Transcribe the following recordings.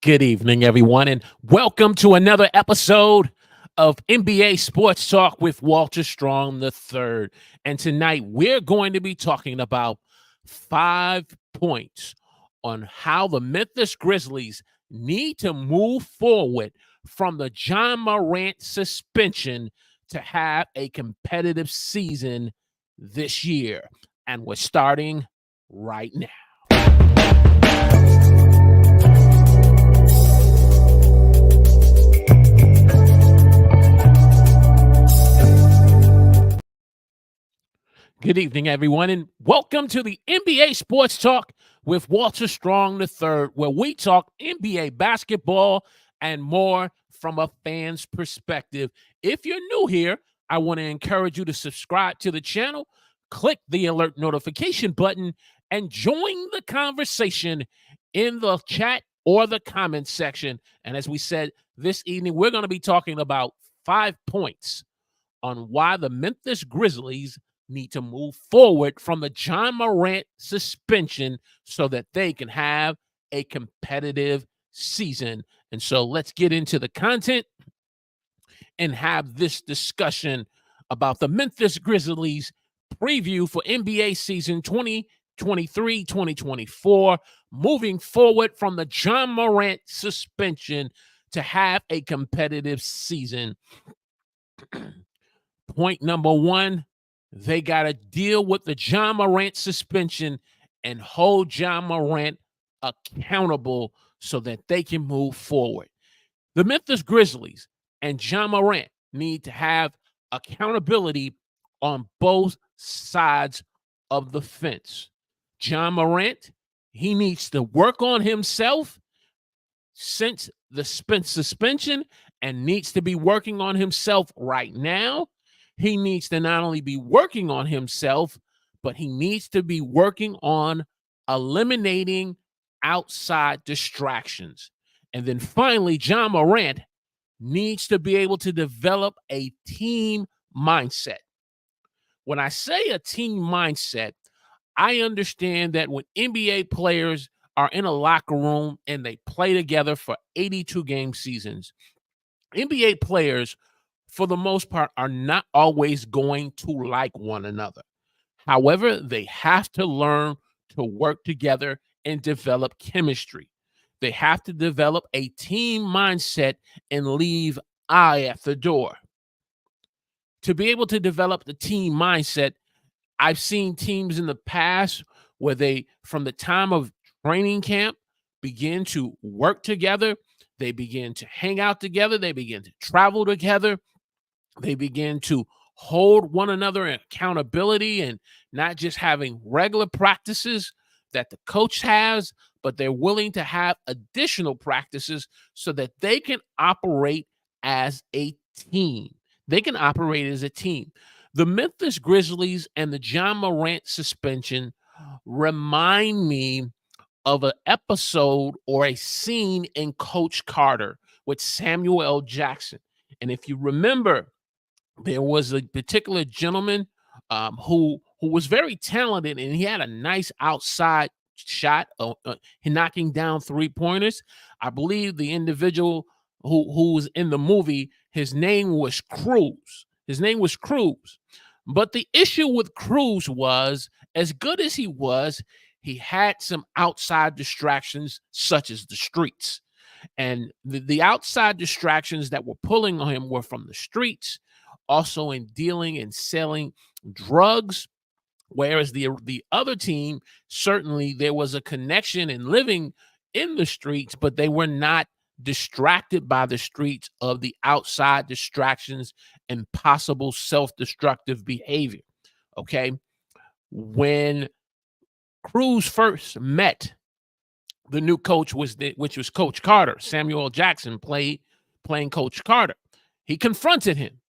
Good evening, everyone, and welcome to another episode of NBA Sports Talk with Walter Strong III. And tonight we're going to be talking about 5 points on how the Memphis Grizzlies need to move forward from the John Morant suspension to have a competitive season this year. And we're starting right now. Good evening, everyone, and welcome to the NBA Sports Talk with Walter Strong III, where we talk NBA basketball and more from a fan's perspective. If you're new here, I want to encourage you to subscribe to the channel, click the alert notification button, and join the conversation in the chat or the comment section. And as we said, this evening, we're going to be talking about 5 points on why the Memphis Grizzlies need to move forward from the John Morant suspension so that they can have a competitive season. And so let's get into the content and have this discussion about the Memphis Grizzlies preview for NBA season 2023-2024, moving forward from the John Morant suspension to have a competitive season. Point number one, they got to deal with the John Morant suspension and hold John Morant accountable so that they can move forward. The Memphis Grizzlies and John Morant need to have accountability on both sides of the fence. John Morant, he needs to work on himself since the suspension and needs to be working on himself right now. He needs to not only be working on himself, but he needs to be working on eliminating outside distractions. And then finally, John Morant needs to be able to develop a team mindset. When I say a team mindset, I understand that when NBA players are in a locker room and they play together for 82 game seasons, NBA players, for the most part, are not always going to like one another. However, they have to learn to work together and develop chemistry. They have to develop a team mindset and leave I at the door. To be able to develop the team mindset, I've seen teams in the past where they, from the time of training camp, begin to work together. They begin to hang out together. They begin to travel together. They begin to hold one another in accountability and not just having regular practices that the coach has, but they're willing to have additional practices so that they can operate as a team. They can operate as a team. The Memphis Grizzlies and the John Morant suspension remind me of an episode or a scene in Coach Carter with Samuel L. Jackson. And if you remember, there was a particular gentleman who was very talented, and he had a nice outside shot, knocking down three-pointers. I believe the individual who was in the movie, his name was Cruz. But the issue with Cruz was, as good as he had some outside distractions, such as the streets. And the outside distractions that were pulling on him were from the streets, also in dealing and selling drugs, whereas the other team, certainly there was a connection in living in the streets, but they were not distracted by the streets of the outside distractions and possible self-destructive behavior. Okay. When Cruz first met the new coach, which was Coach Carter, Samuel L. Jackson playing Coach Carter, he confronted him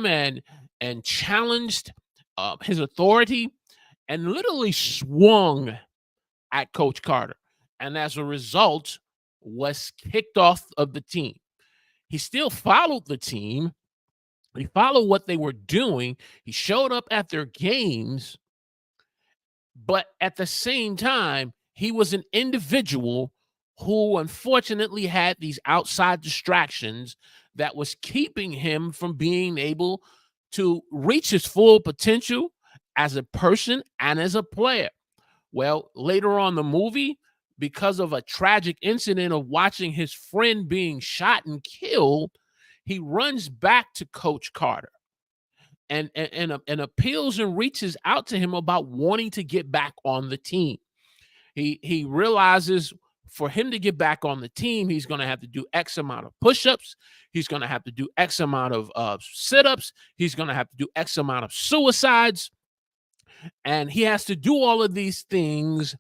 and challenged his authority and literally swung at Coach Carter. And as a result, was kicked off of the team. He still followed the team. He followed what they were doing. He showed up at their games. But at the same time, he was an individual who unfortunately had these outside distractions that was keeping him from being able to reach his full potential as a person and as a player. Well, later on in the movie, because of a tragic incident of watching his friend being shot and killed, he runs back to Coach Carter and appeals and reaches out to him about wanting to get back on the team. He realizes for him to get back on the team, he's going to have to do X amount of push-ups. He's going to have to do X amount of sit-ups. He's going to have to do X amount of suicides. And he has to do all of these things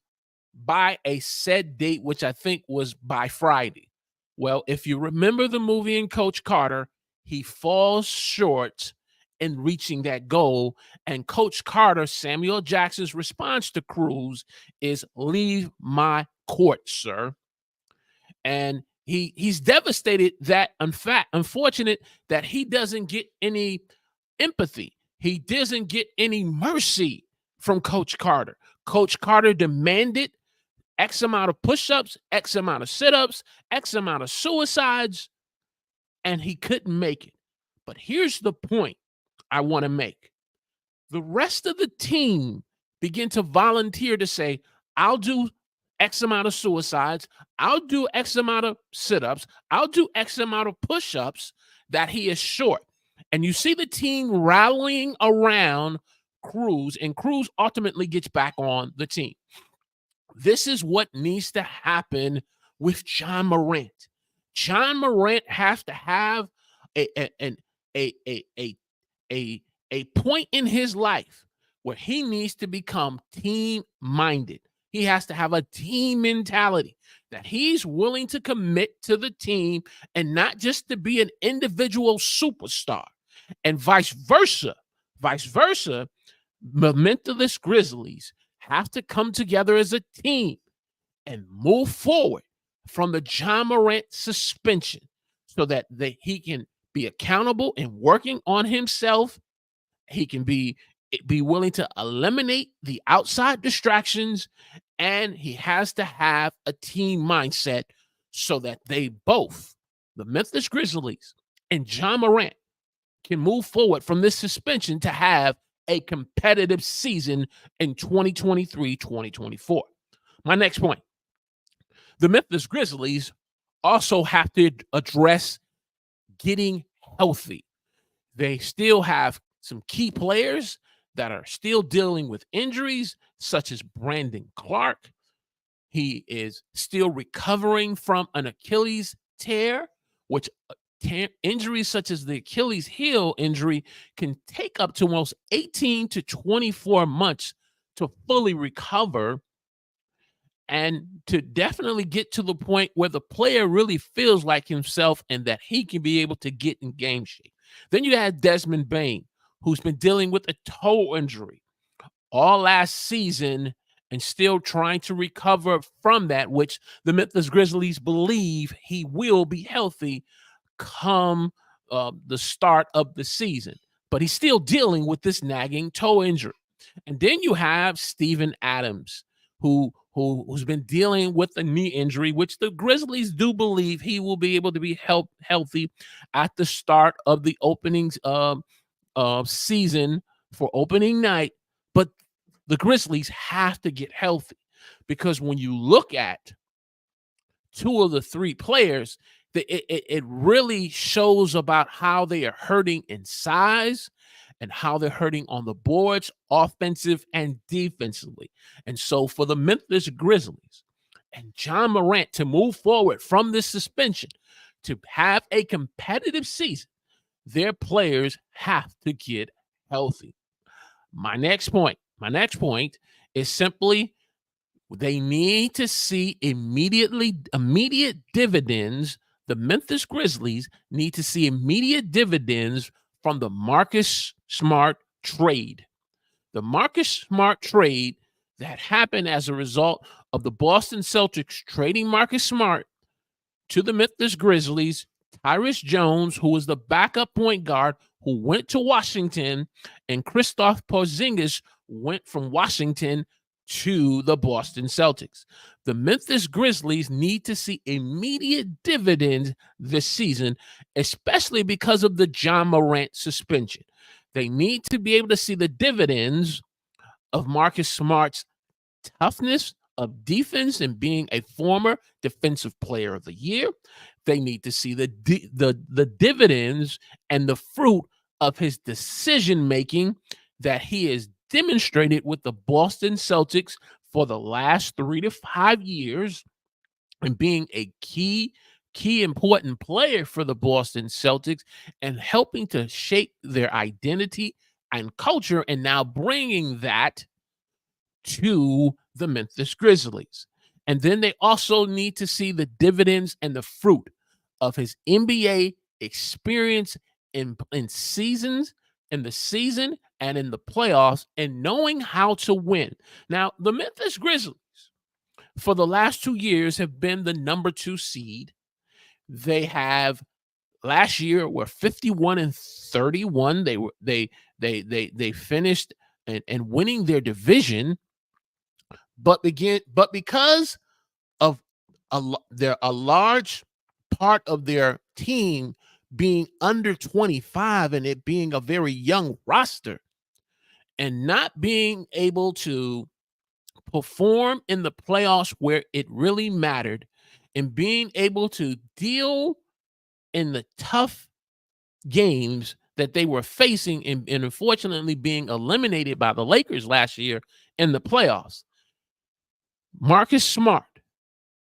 by a set date, which I think was by Friday. Well, if you remember the movie in Coach Carter, he falls short in reaching that goal. And Coach Carter, Samuel Jackson's response to Cruz is, "Leave my court, sir." And he's devastated that, in fact, unfortunate that he doesn't get any empathy. He doesn't get any mercy from Coach Carter. Coach Carter demanded X amount of push-ups, X amount of sit-ups, X amount of suicides, and he couldn't make it. But here's the point I want to make. The rest of the team begin to volunteer to say, I'll do X amount of suicides, I'll do X amount of sit-ups, I'll do X amount of push-ups, that he is short. And you see the team rallying around Cruz, and Cruz ultimately gets back on the team. This is what needs to happen with John Morant. John Morant has to have a point in his life where he needs to become team-minded. He has to have a team mentality that he's willing to commit to the team and not just to be an individual superstar. And vice versa. The Memphis Grizzlies have to come together as a team and move forward from the John Morant suspension so that he can be accountable and working on himself. He can be willing to eliminate the outside distractions, and he has to have a team mindset so that they both, the Memphis Grizzlies and John Morant, can move forward from this suspension to have a competitive season in 2023-2024. My next point, the Memphis Grizzlies also have to address getting healthy. They still have some key players that are still dealing with injuries, such as Brandon Clark. He is still recovering from an Achilles tear, which injuries such as the Achilles heel injury can take up to almost 18 to 24 months to fully recover and to definitely get to the point where the player really feels like himself and that he can be able to get in game shape. Then you have Desmond Bane, who's been dealing with a toe injury all last season and still trying to recover from that, which the Memphis Grizzlies believe he will be healthy come the start of the season. But he's still dealing with this nagging toe injury. And then you have Steven Adams, who's been dealing with a knee injury, which the Grizzlies do believe he will be able to be healthy at the start of the openings season for opening night. But the Grizzlies have to get healthy because when you look at two of the three players, it really shows about how they are hurting in size and how they're hurting on the boards, offensive and defensively. And so for the Memphis Grizzlies and John Morant to move forward from this suspension to have a competitive season, their players have to get healthy. My next point is simply they need to see immediate dividends. The Memphis Grizzlies need to see immediate dividends from the Marcus Smart trade. The Marcus Smart trade that happened as a result of the Boston Celtics trading Marcus Smart to the Memphis Grizzlies, Tyrus Jones, who was the backup point guard who went to Washington, and Kristaps Porzingis went from Washington to the Boston Celtics. The Memphis Grizzlies need to see immediate dividends this season, especially because of the John Morant suspension. They need to be able to see the dividends of Marcus Smart's toughness of defense and being a former defensive player of the year. They need to see the dividends and the fruit of his decision making that he has demonstrated with the Boston Celtics for the last 3 to 5 years, and being a key important player for the Boston Celtics and helping to shape their identity and culture, and now bringing that to the Memphis Grizzlies. And then they also need to see the dividends and the fruit of his NBA experience in seasons, in the season, and in the playoffs, and knowing how to win. Now, the Memphis Grizzlies, for the last 2 years, have been the number 2 seed. They have last year were 51-31. They finished and winning their division, but because of a large part of their team being under 25 and it being a very young roster and not being able to perform in the playoffs where it really mattered, and being able to deal in the tough games that they were facing, and unfortunately being eliminated by the Lakers last year in the playoffs. Marcus Smart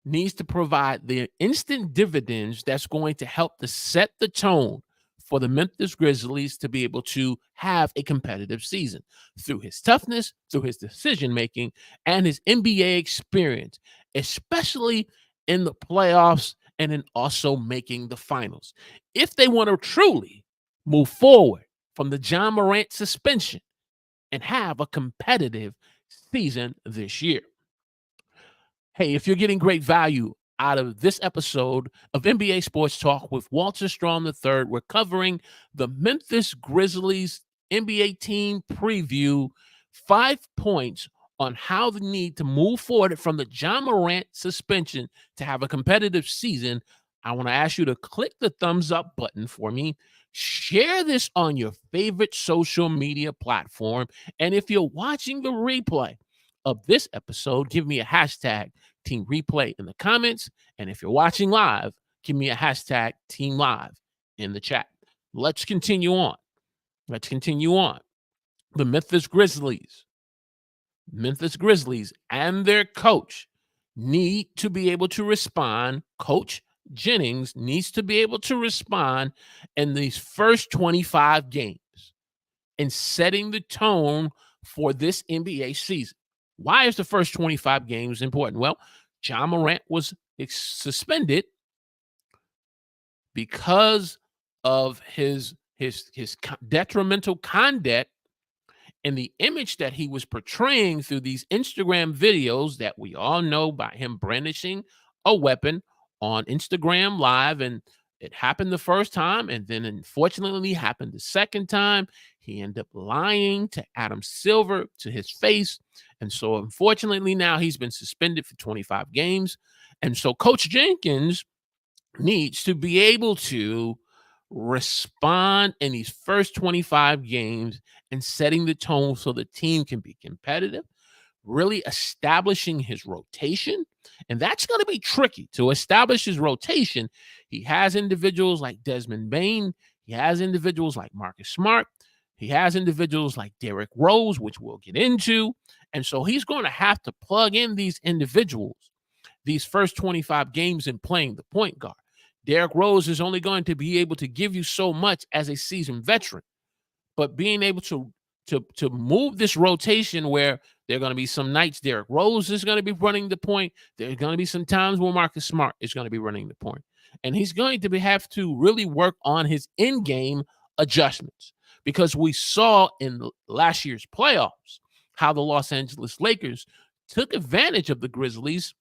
needs to provide the instant dividends that's going to help to set the tone for the Memphis Grizzlies to be able to have a competitive season through his toughness, through his decision making, and his NBA experience, especially in the playoffs and in also making the finals. If they want to truly move forward from the John Morant suspension and have a competitive season this year. Hey, if you're getting great value out of this episode of NBA Sports Talk with Walter Strong III, we're covering the Memphis Grizzlies NBA team preview, 5 points on how they need to move forward from the John Morant suspension to have a competitive season. I want to ask you to click the thumbs up button for me. Share this on your favorite social media platform. And if you're watching the replay of this episode, give me a hashtag Team Replay in the comments. And if you're watching live, give me a hashtag Team Live in the chat. Let's continue on. The Memphis Grizzlies and their coach need to be able to respond. Coach Jennings needs to be able to respond in these first 25 games and setting the tone for this NBA season. Why is the first 25 games important? Well, John Morant was suspended because of his detrimental conduct and the image that he was portraying through these Instagram videos that we all know by him brandishing a weapon on Instagram Live. And it happened the first time, and then unfortunately happened the second time. He ended up lying to Adam Silver to his face. And so unfortunately now he's been suspended for 25 games. And so Coach Jenkins needs to be able to respond in these first 25 games and setting the tone so the team can be competitive, really establishing his rotation. And that's going to be tricky to establish his rotation. He has individuals like Desmond Bane. He has individuals like Marcus Smart. He has individuals like Derrick Rose, which we'll get into. And so he's going to have to plug in these individuals these first 25 games in playing the point guard. Derrick Rose is only going to be able to give you so much as a seasoned veteran, but being able to move this rotation where there are going to be some nights Derrick Rose is going to be running the point. There's going to be some times where Marcus Smart is going to be running the point. And he's going to have to really work on his in-game adjustments, because we saw in last year's playoffs how the Los Angeles Lakers took advantage of the Grizzlies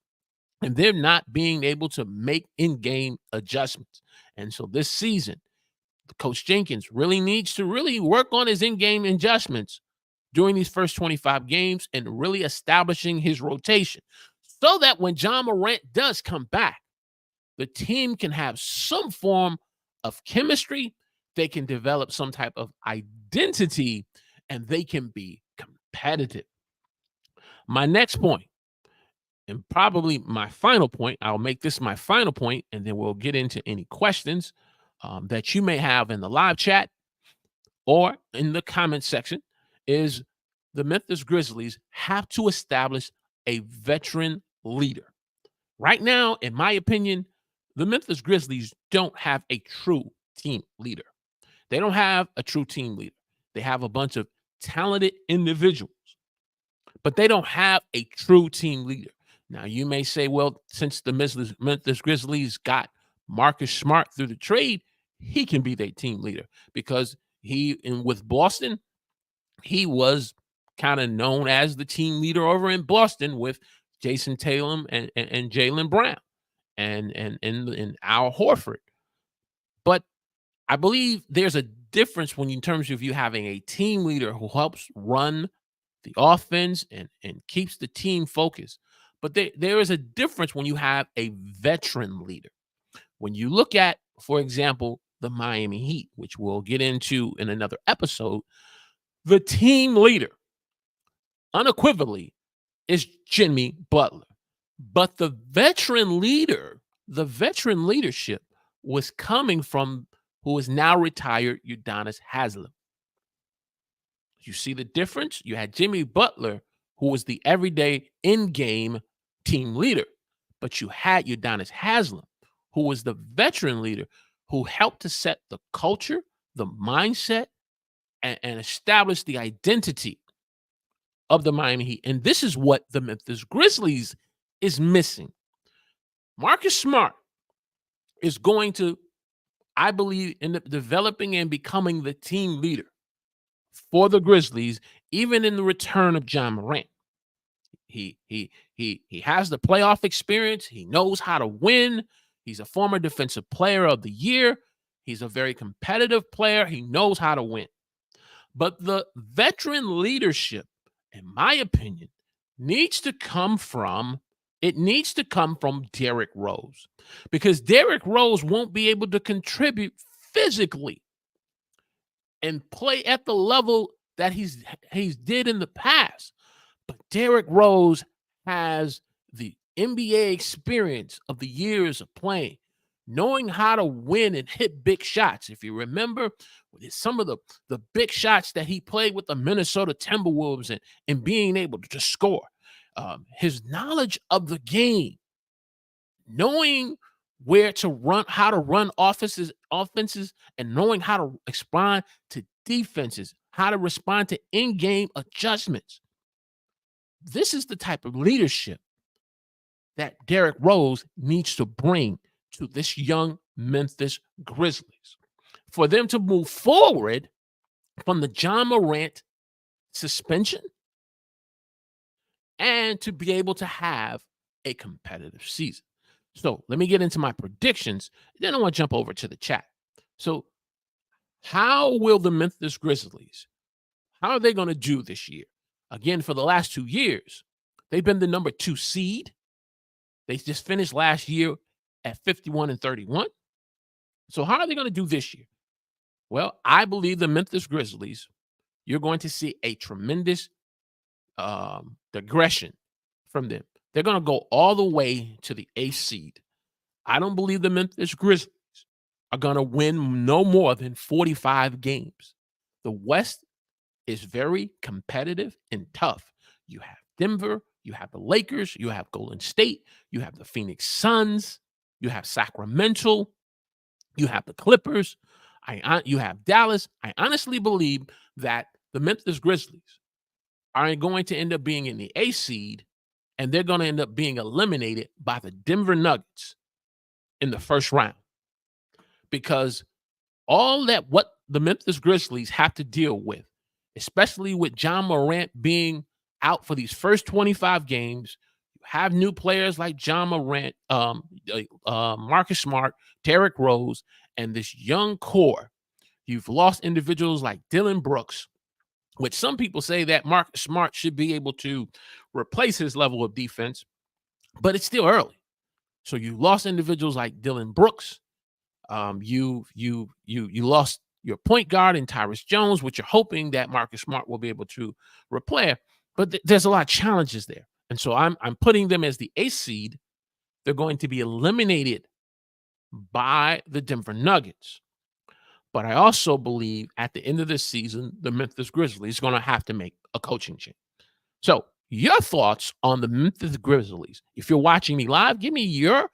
and they're not being able to make in-game adjustments. And so this season, Coach Jenkins really needs to really work on his in-game adjustments during these first 25 games and really establishing his rotation so that when John Morant does come back, the team can have some form of chemistry. They can develop some type of identity and they can be competitive. My next point, and probably my final point, I'll make this my final point, and then we'll get into any questions that you may have in the live chat or in the comment section, is the Memphis Grizzlies have to establish a veteran leader. Right now, in my opinion, the Memphis Grizzlies don't have a true team leader. They don't have a true team leader. They have a bunch of talented individuals, but they don't have a true team leader. Now, you may say, well, since the Memphis Grizzlies got Marcus Smart through the trade, he can be their team leader because with Boston, he was kind of known as the team leader over in Boston with Jason Tatum and Jaylen Brown and Al Horford. But I believe there's a difference in terms of you having a team leader who helps run the offense and keeps the team focused. But there is a difference when you have a veteran leader. When you look at, for example, the Miami Heat, which we'll get into in another episode, the team leader unequivocally is Jimmy Butler. But the veteran leadership was coming from who is now retired Udonis Haslem. You see the difference? You had Jimmy Butler, who was the everyday in-game team leader, but you had Udonis Haslem, who was the veteran leader who helped to set the culture, the mindset, and establish the identity of the Miami Heat. And this is what the Memphis Grizzlies is missing. Marcus Smart is going to, I believe, end up developing and becoming the team leader for the Grizzlies, even in the return of John Morant. He has the playoff experience. He knows how to win. He's a former defensive player of the year. He's a very competitive player. He knows how to win. But the veteran leadership, in my opinion, needs to come from Derrick Rose, because Derrick Rose won't be able to contribute physically and play at the level that he's did in the past. But Derrick Rose has the NBA experience of the years of playing, knowing how to win and hit big shots. If you remember some of the big shots that he played with the Minnesota Timberwolves and being able to just score, his knowledge of the game, knowing where to run, how to run offenses, and knowing how to respond to defenses, how to respond to in-game adjustments. This is the type of leadership that Derrick Rose needs to bring to this young Memphis Grizzlies for them to move forward from the John Morant suspension and to be able to have a competitive season. So let me get into my predictions. Then I want to jump over to the chat. So how will the Memphis Grizzlies, how are they going to do this year? Again, for the last 2 years, they've been the number 2 seed. They just finished last year at 51-31. So how are they going to do this year? Well, I believe the Memphis Grizzlies, you're going to see a tremendous digression from them. They're going to go all the way to the 8th seed. I don't believe the Memphis Grizzlies are going to win no more than 45 games. The West is very competitive and tough. You have Denver, you have the Lakers, you have Golden State, you have the Phoenix Suns, you have Sacramento, you have the Clippers, you have Dallas. I honestly believe that the Memphis Grizzlies are going to end up being in the 8th seed, and they're going to end up being eliminated by the Denver Nuggets in the first round. Because what the Memphis Grizzlies have to deal with, especially with John Morant being out for these first 25 games, you have new players like John Morant, Marcus Smart, Derrick Rose, and this young core. You've lost individuals like Dylan Brooks, which some people say that Marcus Smart should be able to replace his level of defense, but it's still early. So you lost individuals like Dylan Brooks. You lost your point guard in Tyrus Jones, which you're hoping that Marcus Smart will be able to replace. But there's a lot of challenges there, and so I'm putting them as the eighth seed. They're going to be eliminated by the Denver Nuggets. But I also believe at the end of this season, the Memphis Grizzlies are going to have to make a coaching change. So your thoughts on the Memphis Grizzlies? If you're watching me live, give me your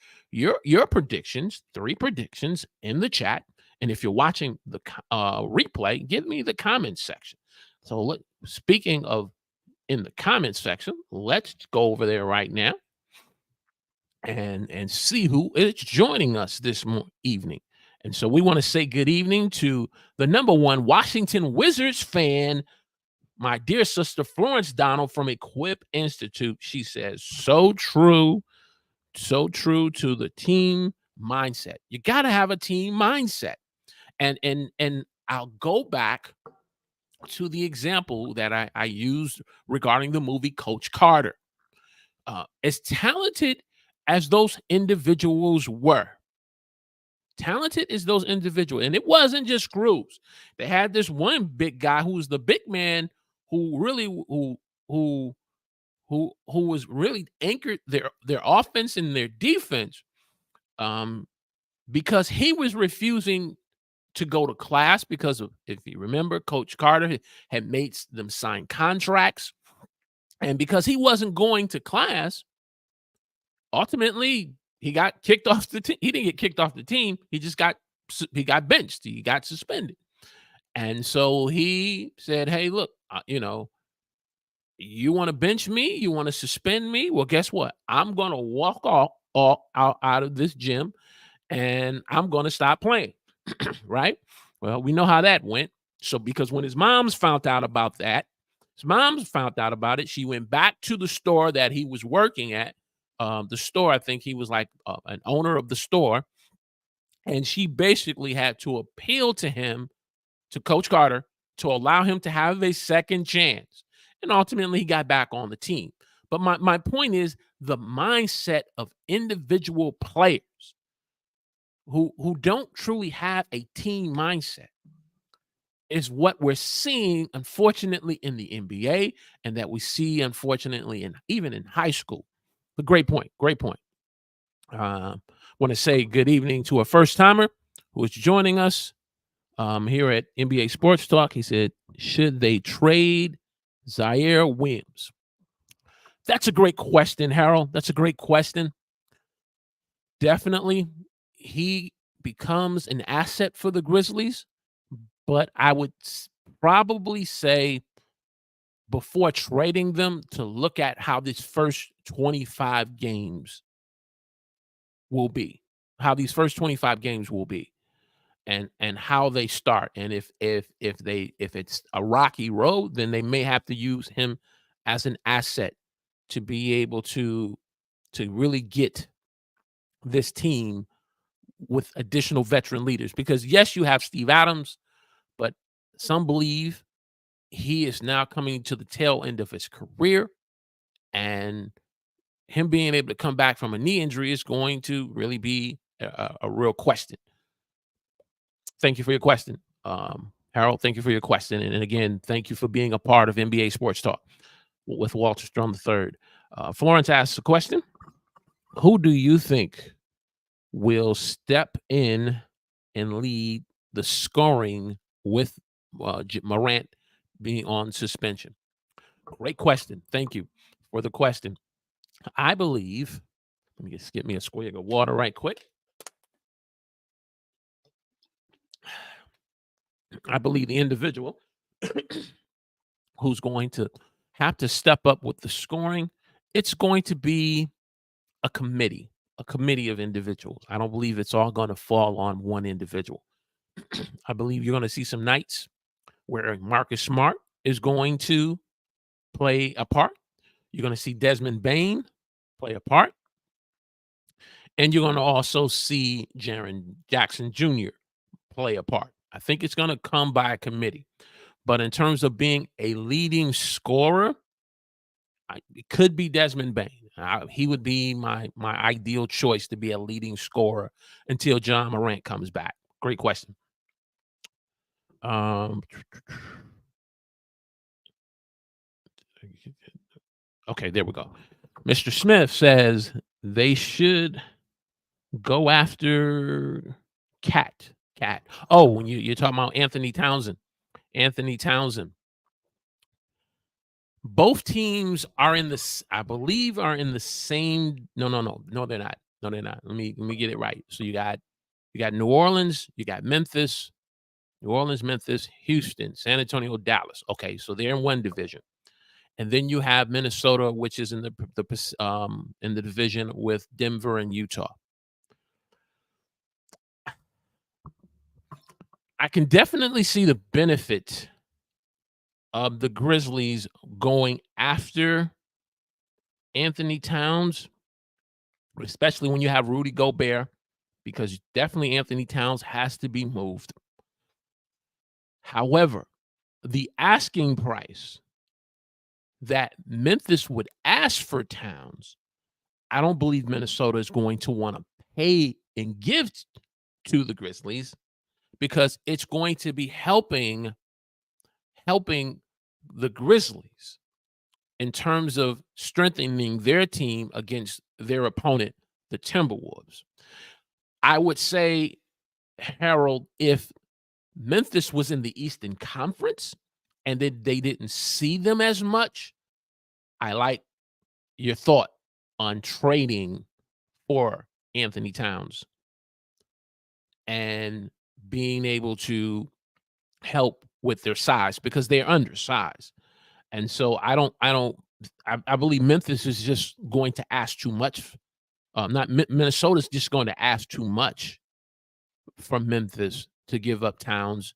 predictions, 3 predictions in the chat. And if you're watching the replay, give me the comments section. So speaking of in the comments section, let's go over there right now and see who is joining us this evening. And so we want to say good evening to the #1 Washington Wizards fan, my dear sister Florence Donald from Equip Institute. She says, so true to the team mindset. You got to have a team mindset. And I'll go back to the example that I used regarding the movie Coach Carter. As talented as those individuals were, talented as those individuals, and it wasn't just groups. They had this one big guy who was the big man who really who was really anchored their offense and their defense, because he was refusing to go to class because of, if you remember, Coach Carter had made them sign contracts, and because he wasn't going to class, ultimately he got kicked off the team. He didn't get kicked off the team. He got benched. He got suspended. And so he said, hey, look, you want to bench me? You want to suspend me? Well, guess what? I'm going to walk out of this gym and I'm going to stop playing. Right? Well, we know how that went. So because when his mom's found out about that, she went back to the store that he was working at. The store, I think he was like an owner of the store. And she basically had to appeal to him, to Coach Carter, to allow him to have a second chance. And ultimately, he got back on the team. But my point is the mindset of individual players who don't truly have a team mindset is what we're seeing, unfortunately, in the NBA, and that we see, unfortunately, even in high school. But great point. Want to say good evening to a first-timer who is joining us here at NBA Sports Talk. He said, should they trade Zaire Williams? That's a great question, Harold. That's a great question. Definitely, he becomes an asset for the Grizzlies, but I would probably say before trading them to look at how these first 25 games will be, and how they start. And if it's a rocky road, then they may have to use him as an asset to be able to really get this team with additional veteran leaders. Because yes, you have Steve Adams, but some believe he is now coming to the tail end of his career, and him being able to come back from a knee injury is going to really be a real question. Thank you for your question, Harold. Thank you for your question. And again, thank you for being a part of NBA Sports Talk with Walter Strom III. Florence asks a question. Who do you think will step in and lead the scoring with Morant being on suspension? Great question. Thank you for the question. I believe, let me just get me a swig of water right quick. I believe the individual who's going to have to step up with the scoring, it's going to be a committee of individuals. I don't believe it's all going to fall on one individual. I believe you're going to see some nights where Marcus Smart is going to play a part. You're going to see Desmond Bane play a part. And you're going to also see Jaren Jackson Jr. play a part. I think it's going to come by a committee. But in terms of being a leading scorer, it could be Desmond Bain. He would be my ideal choice to be a leading scorer until John Morant comes back. Great question. Okay, there we go. Mr. Smith says they should go after Cat. Cat. Oh, when you're talking about Anthony Townsend. Anthony Townsend. Both teams are I believe are in the same. No, they're not. No, they're not. Let me get it right. So you got New Orleans, you got Memphis, New Orleans, Memphis, Houston, San Antonio, Dallas. Okay, so they're in one division. And then you have Minnesota, which is in the division with Denver and Utah. I can definitely see the benefit of the Grizzlies going after Anthony Towns, especially when you have Rudy Gobert, because definitely Anthony Towns has to be moved. However, the asking price that Memphis would ask for Towns, I don't believe Minnesota is going to want to pay and give to the Grizzlies, because it's going to be helping the Grizzlies in terms of strengthening their team against their opponent, the Timberwolves. I would say, Harold, if Memphis was in the Eastern Conference and then they didn't see them as much, I like your thought on trading for Anthony Towns and being able to help with their size, because they're undersized. And so I believe Memphis is just going to ask too much. Minnesota's just going to ask too much from Memphis to give up Towns,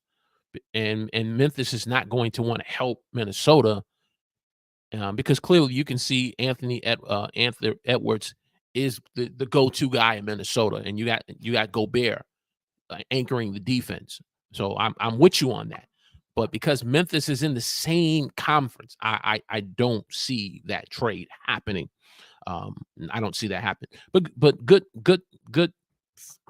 and Memphis is not going to want to help Minnesota, because clearly you can see Anthony Edwards is the go-to guy in Minnesota, and you got Gobert anchoring the defense. So I'm with you on that. But because Memphis is in the same conference, I don't see that trade happening. I don't see that happen. But good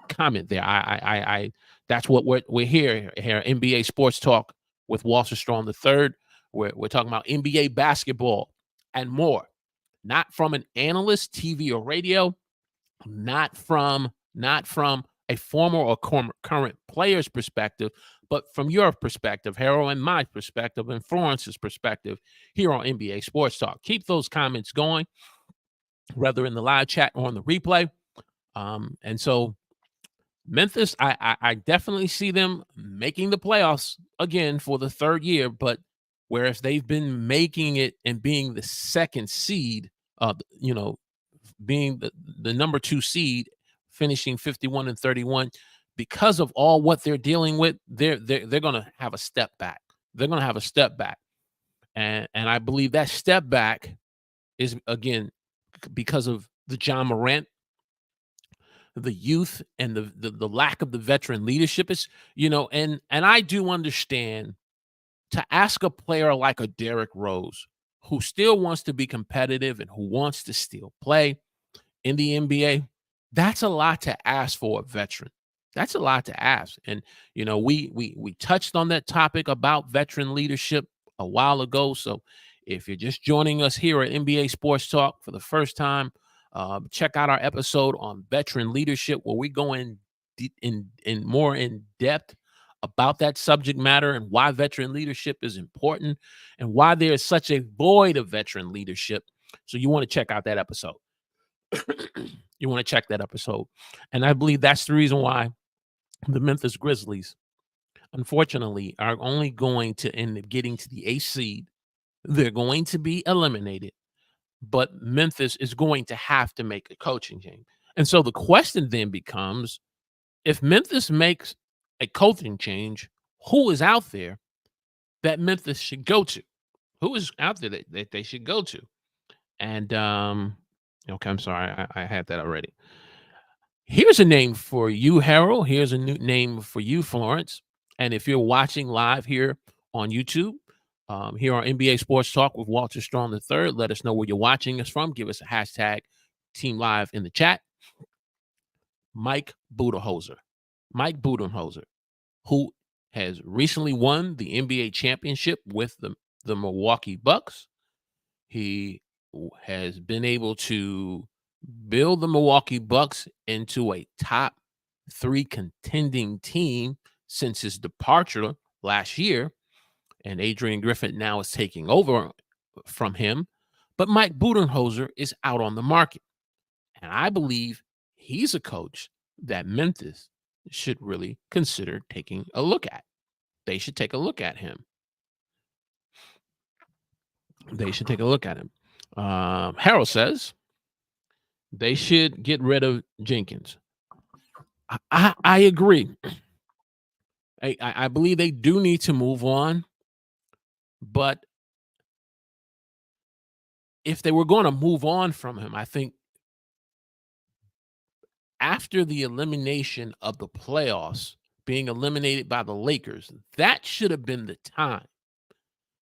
comment there. I that's what we're here NBA Sports Talk with Walter Strong III. We're talking about NBA basketball and more. Not from an analyst, TV or radio, not from a former or current player's perspective, but from your perspective, Harold, and my perspective, and Florence's perspective here on NBA Sports Talk. Keep those comments going, whether in the live chat or on the replay. And so Memphis, I definitely see them making the playoffs again for the third year, but whereas they've been making it and being the second seed, being the number 2 seed, finishing 51-31, because of all what they're dealing with, they're going to have a step back. They're going to have a step back, and I believe that step back is again because of the John Morant, the youth, and the lack of the veteran leadership. Is and I do understand, to ask a player like a Derrick Rose, who still wants to be competitive and who wants to still play in the NBA, that's a lot to ask for a veteran. That's a lot to ask. And we touched on that topic about veteran leadership a while ago. So if you're just joining us here at NBA Sports Talk for the first time, check out our episode on veteran leadership, where we go in more in depth about that subject matter and why veteran leadership is important and why there is such a void of veteran leadership. So you want to check out that episode. You want to check that episode. And I believe that's the reason why the Memphis Grizzlies, unfortunately, are only going to end up getting to the 8th seed. They're going to be eliminated, but Memphis is going to have to make a coaching change. And so the question then becomes, if Memphis makes a coaching change, who is out there that Memphis should go to? Who is out there that they should go to? And okay, I'm sorry, I had that already. Here's a name for you, Harold. Here's a new name for you, Florence. And if you're watching live here on YouTube. Here on NBA Sports Talk with Walter Strong III. Let us know where you're watching us from. Give us a hashtag Team Live in the chat. Mike Budenholzer. Mike Budenholzer, who has recently won the NBA championship with the Milwaukee Bucks. He has been able to build the Milwaukee Bucks into a top 3 contending team since his departure last year. And Adrian Griffin now is taking over from him. But Mike Budenholzer is out on the market. And I believe he's a coach that Memphis should really consider taking a look at. They should take a look at him. Harold says they should get rid of Jenkins. I agree. I believe they do need to move on. But if they were going to move on from him, I think after the elimination of the playoffs, being eliminated by the Lakers, that should have been the time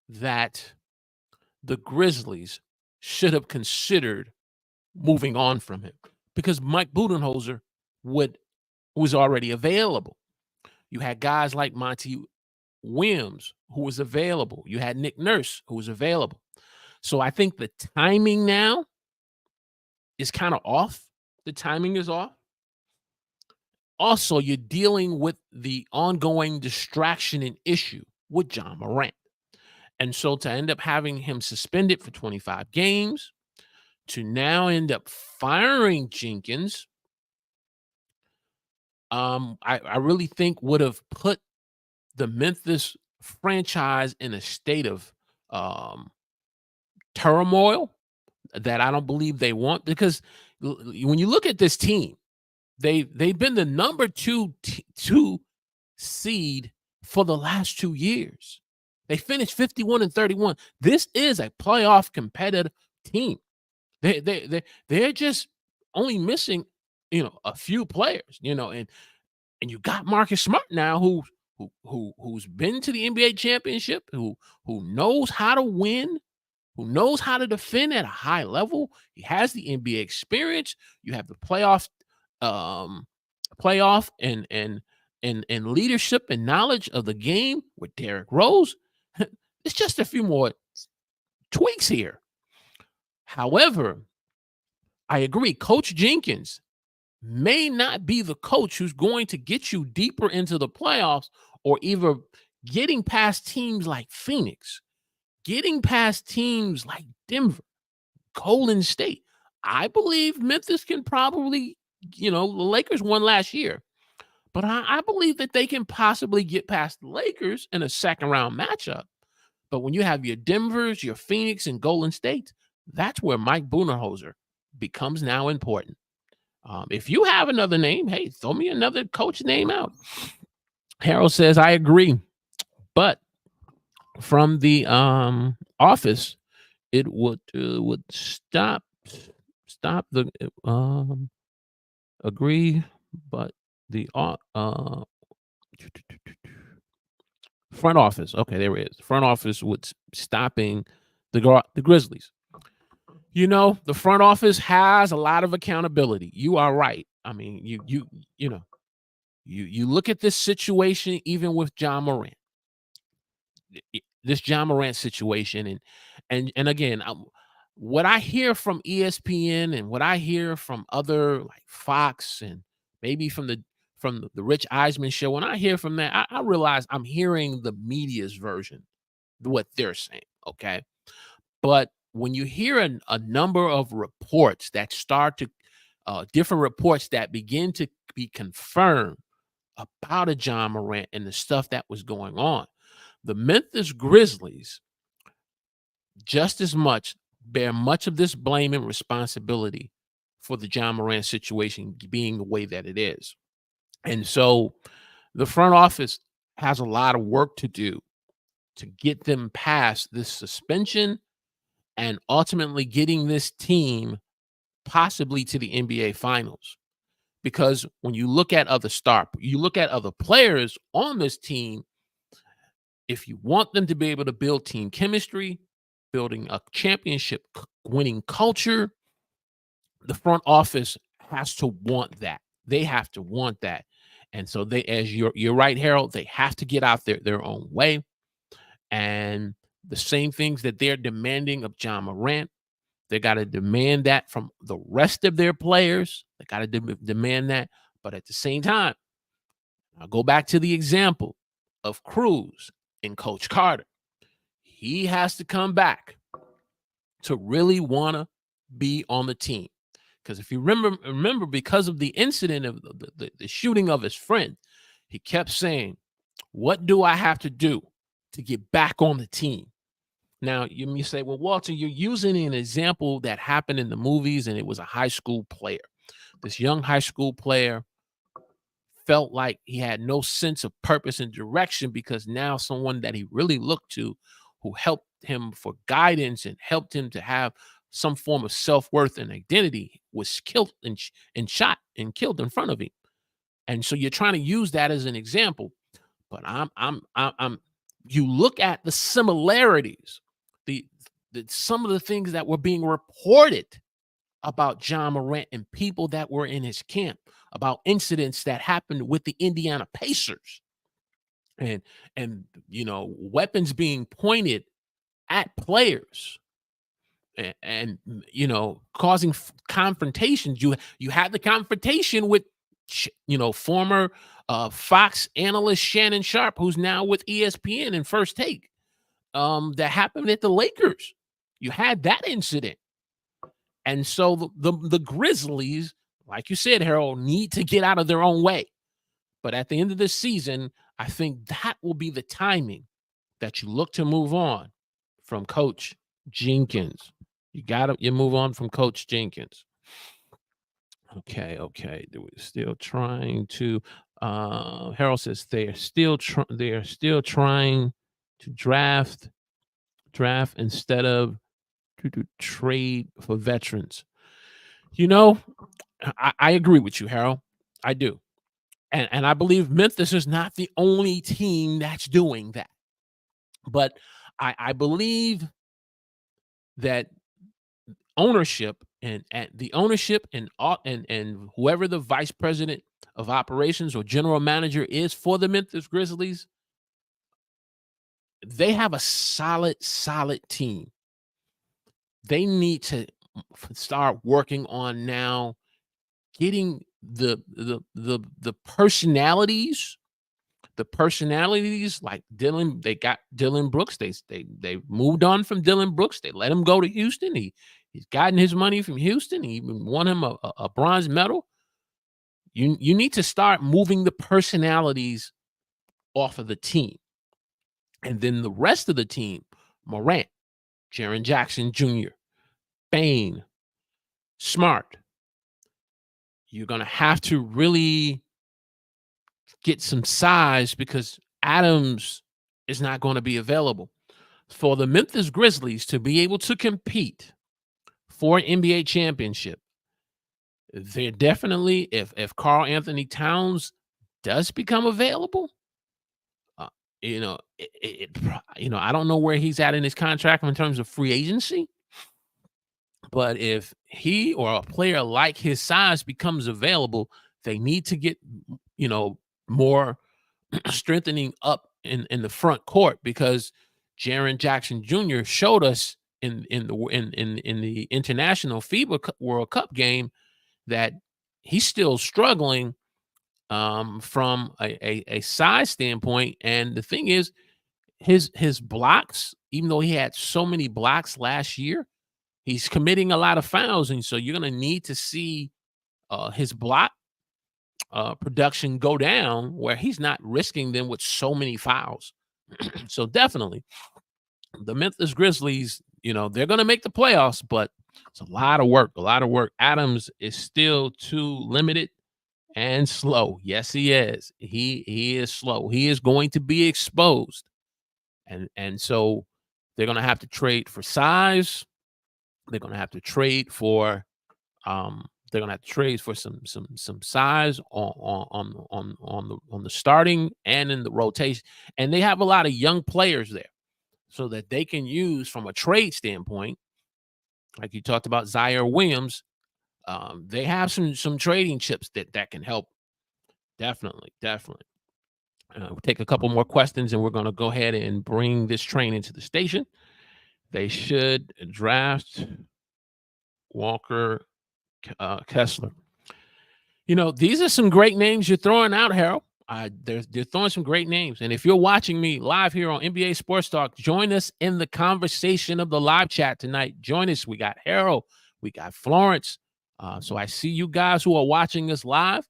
that the Grizzlies should have considered moving on from him, because Mike Budenholzer was already available. You had guys like Monty Williams, who was available. You had Nick Nurse, who was available. So I think the timing now is kind of off. The timing is off. Also, you're dealing with the ongoing distraction and issue with John Morant. And so to end up having him suspended for 25 games, to now end up firing Jenkins, I really think would have put the Memphis franchise in a state of turmoil that I don't believe they want. Because when you look at this team, they've been the number two seed for the last 2 years. They finished 51-31. This is a playoff competitive team. They're just only missing, a few players, and you got Marcus Smart now, who's been to the NBA championship, who knows how to win, who knows how to defend at a high level. He has the NBA experience. You have the playoff and leadership and knowledge of the game with Derrick Rose. It's just a few more tweaks here. However, I agree. Coach Jenkins may not be the coach who's going to get you deeper into the playoffs, or either getting past teams like Phoenix, getting past teams like Denver, Golden State. I believe Memphis can probably, the Lakers won last year, but I believe that they can possibly get past the Lakers in a second round matchup. But when you have your Denvers, your Phoenix, and Golden State, that's where Mike Budenholzer becomes now important. If you have another name, hey, throw me another coach name out. Harold says, I agree. But from the office, it would stop the agree, but the front office. Okay, there it is. Front office was stopping the Grizzlies. The front office has a lot of accountability. You are right. I mean, you look at this situation, even with John Morant. This John Morant situation, and again, what I hear from ESPN and what I hear from other like Fox and maybe from the Rich Eisman show, when I hear from that, I realize I'm hearing the media's version, what they're saying. Okay, but when you hear a number of reports that start to different reports that begin to be confirmed about a John Morant and the stuff that was going on, the Memphis Grizzlies just as much bear much of this blame and responsibility for the John Morant situation being the way that it is. And so the front office has a lot of work to do to get them past this suspension and ultimately getting this team possibly to the NBA Finals. Because when you look at other players on this team, if you want them to be able to build team chemistry, building a championship winning culture, the front office has to want that. They have to want that. And so they, as you're right, Harold, they have to get out their own way. And the same things that they're demanding of John Morant, they got to demand that from the rest of their players. They got to demand that. But at the same time, I'll go back to the example of Cruz and Coach Carter. He has to come back to really want to be on the team. Because if you remember, because of the incident of the shooting of his friend, he kept saying, what do I have to do to get back on the team? Now, you may say, well, Walter, you're using an example that happened in the movies, and it was a high school player. This young high school player felt like he had no sense of purpose and direction because now someone that he really looked to, who helped him for guidance and helped him to have some form of self-worth and identity, was killed and shot and killed in front of him. And so you're trying to use that as an example, but I'm you look at the similarities, the some of the things that were being reported about John Morant and people that were in his camp, about incidents that happened with the Indiana Pacers, and weapons being pointed at players, and causing confrontations. You had the confrontation with former Fox analyst Shannon Sharp, who's now with ESPN and First Take. That happened at the Lakers. You had that incident. And so the Grizzlies, like you said, Harold, need to get out of their own way. But at the end of the season, I think that will be the timing that you look to move on from Coach Jenkins. You move on from Coach Jenkins. Okay. We're still trying to. Harold says they are still trying to draft instead of to trade for veterans. I agree with you, Harold. I do. And I believe Memphis is not the only team that's doing that. But I believe that ownership and the ownership and whoever the vice president of operations or general manager is for the Memphis Grizzlies, they have a solid team. They need to start working on now getting the personalities, like Dylan. They got Dylan Brooks. They moved on from Dylan Brooks. They let him go to Houston. He's gotten his money from Houston. He even won him a bronze medal. You need to start moving the personalities off of the team. And then the rest of the team, Morant, Jaren Jackson Jr., Bane, Smart, you're going to have to really get some size because Adams is not going to be available. For the Memphis Grizzlies to be able to compete for an NBA championship, they're definitely, if Karl Anthony Towns does become available, I don't know where he's at in his contract in terms of free agency. But if he or a player like his size becomes available, they need to get, more strengthening up in the front court, because Jaren Jackson Jr. showed us in the international FIBA World Cup game that he's still struggling from a size standpoint. And the thing is, his blocks, even though he had so many blocks last year, he's committing a lot of fouls, and so you're going to need to see his block production go down where he's not risking them with so many fouls. So definitely, the Memphis Grizzlies, they're going to make the playoffs, but it's a lot of work. Adams is still too limited and slow. Yes, he is. He is slow. He is going to be exposed, and so they're going to have to trade for size. They're going to have to trade for They're gonna have to trade for some size on the starting and in the rotation, and they have a lot of young players there, so that they can use from a trade standpoint. Like you talked about Zaire Williams, they have some trading chips that can help. Definitely, definitely. We'll take a couple more questions, and we're going to go ahead and bring this train into the station. They should draft Walker Kessler. These are some great names you're throwing out, Harold. They're throwing some great names. And if you're watching me live here on NBA Sports Talk, join us in the conversation of the live chat tonight. Join us. We got Harold. We got Florence. So I see you guys who are watching us live.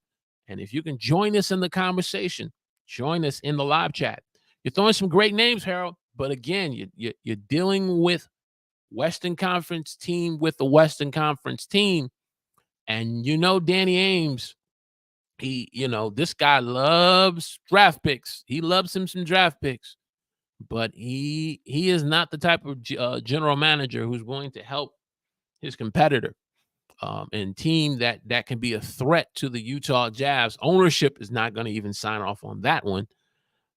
And if you can join us in the conversation, join us in the live chat. You're throwing some great names, Harold. But again, you're dealing with Western Conference team with the Western Conference team. And Danny Ainge, this guy loves draft picks. He loves him some draft picks. But he is not the type of general manager who's going to help his competitor and team that can be a threat to the Utah Jazz. Ownership is not going to even sign off on that one.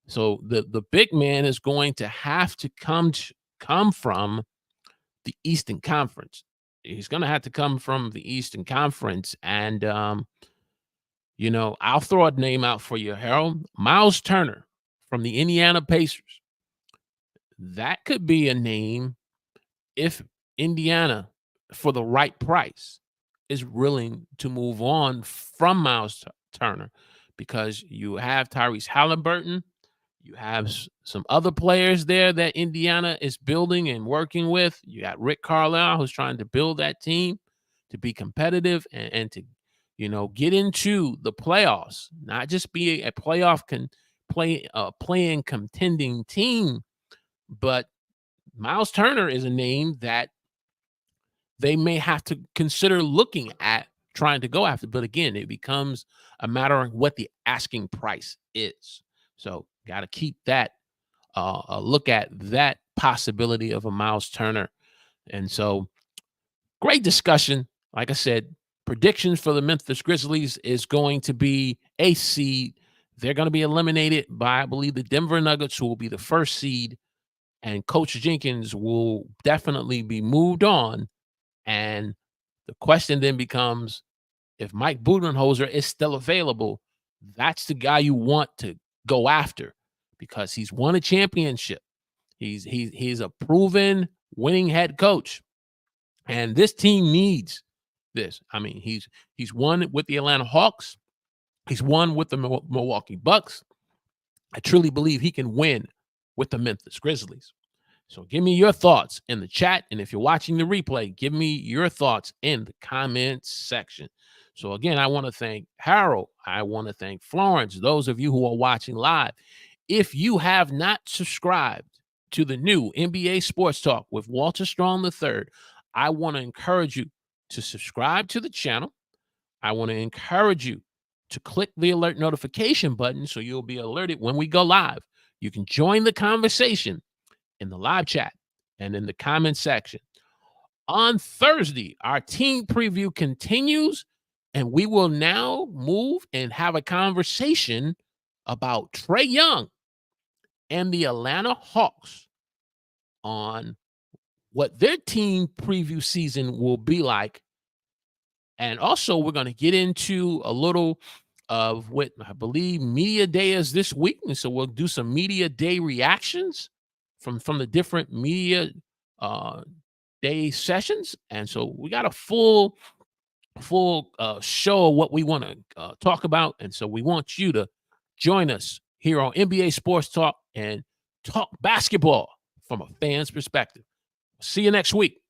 So the big man is going to have to come from the Eastern Conference. He's going to have to come from the Eastern Conference. And, I'll throw a name out for you, Harold. Miles Turner from the Indiana Pacers. That could be a name if Indiana, for the right price, is willing to move on from Miles Turner, because you have Tyrese Halliburton. You have some other players there that Indiana is building and working with. You got Rick Carlisle, who's trying to build that team to be competitive and to, get into the playoffs, not just be a playing contending team. But Miles Turner is a name that they may have to consider looking at trying to go after. But again, it becomes a matter of what the asking price is. So got to keep that, look at that possibility of a Miles Turner. And so great discussion. Like I said, predictions for the Memphis Grizzlies is going to be a seed. They're going to be eliminated by, I believe, the Denver Nuggets, who will be the first seed. And Coach Jenkins will definitely be moved on. And the question then becomes, if Mike Budenholzer is still available, that's the guy you want to go after, because he's won a championship. He's a proven winning head coach, and this team needs this. I mean, he's won with the Atlanta Hawks. He's won with the Milwaukee Bucks. I truly believe he can win with the Memphis Grizzlies. So give me your thoughts in the chat. And if you're watching the replay, give me your thoughts in the comments section. So again, I want to thank Harold. I want to thank Florence, those of you who are watching live. If you have not subscribed to the new NBA Sports Talk with Walter Strong III, I want to encourage you to subscribe to the channel. I want to encourage you to click the alert notification button so you'll be alerted when we go live. You can join the conversation in the live chat and in the comment section. On Thursday, our team preview continues, and we will now move and have a conversation about Trae Young and the Atlanta Hawks on what their team preview season will be like. And also, we're going to get into a little of what I believe Media Day is this week. And so we'll do some Media Day reactions from the different Media Day sessions. And so we got a full show of what we want to talk about. And so we want you to join us here on NBA Sports Talk and talk basketball from a fan's perspective. See you next week.